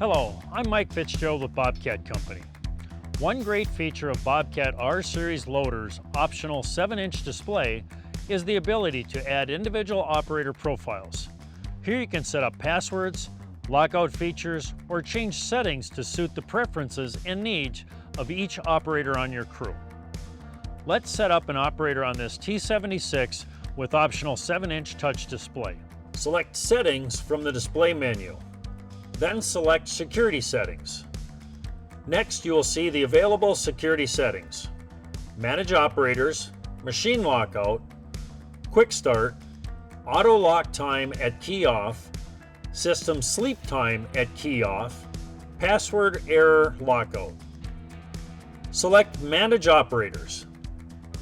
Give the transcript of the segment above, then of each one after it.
Hello, I'm Mike Fitzgerald of Bobcat Company. One great feature of Bobcat R-Series loader's optional 7-inch display is the ability to add individual operator profiles. Here you can set up passwords, lockout features, or change settings to suit the preferences and needs of each operator on your crew. Let's set up an operator on this T76 with optional 7-inch touch display. Select Settings from the display menu. Then select Security Settings. Next, you will see the available security settings: Manage Operators, Machine Lockout, Quick Start, Auto Lock Time at Key Off, System Sleep Time at Key Off, Password Error Lockout. Select Manage Operators.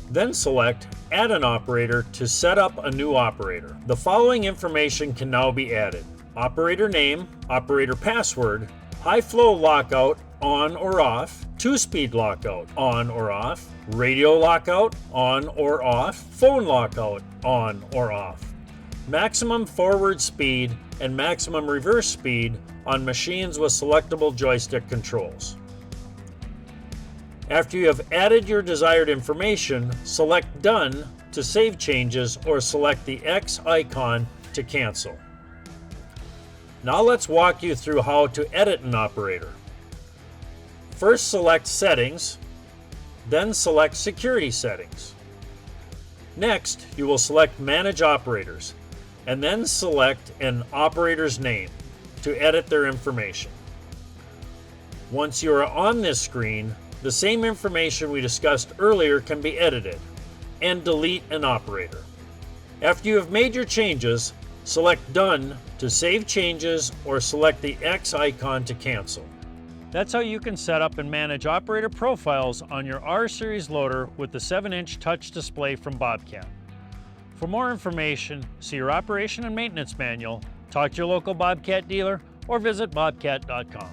Then select Add an Operator to set up a new operator. The following information can now be added: operator name, operator password, high flow lockout on or off, 2-speed lockout on or off, radio lockout on or off, phone lockout on or off, maximum forward speed and maximum reverse speed on machines with selectable joystick controls. After you have added your desired information, select Done to save changes or select the X icon to cancel. Now let's walk you through how to edit an operator. First select Settings, then select Security Settings. Next, you will select Manage Operators, and then select an operator's name to edit their information. Once you are on this screen, the same information we discussed earlier can be edited, and delete an operator. After you have made your changes, select Done to save changes or select the X icon to cancel. That's how you can set up and manage operator profiles on your R-Series loader with the 7-inch touch display from Bobcat. For more information, see your operation and maintenance manual, talk to your local Bobcat dealer, or visit bobcat.com.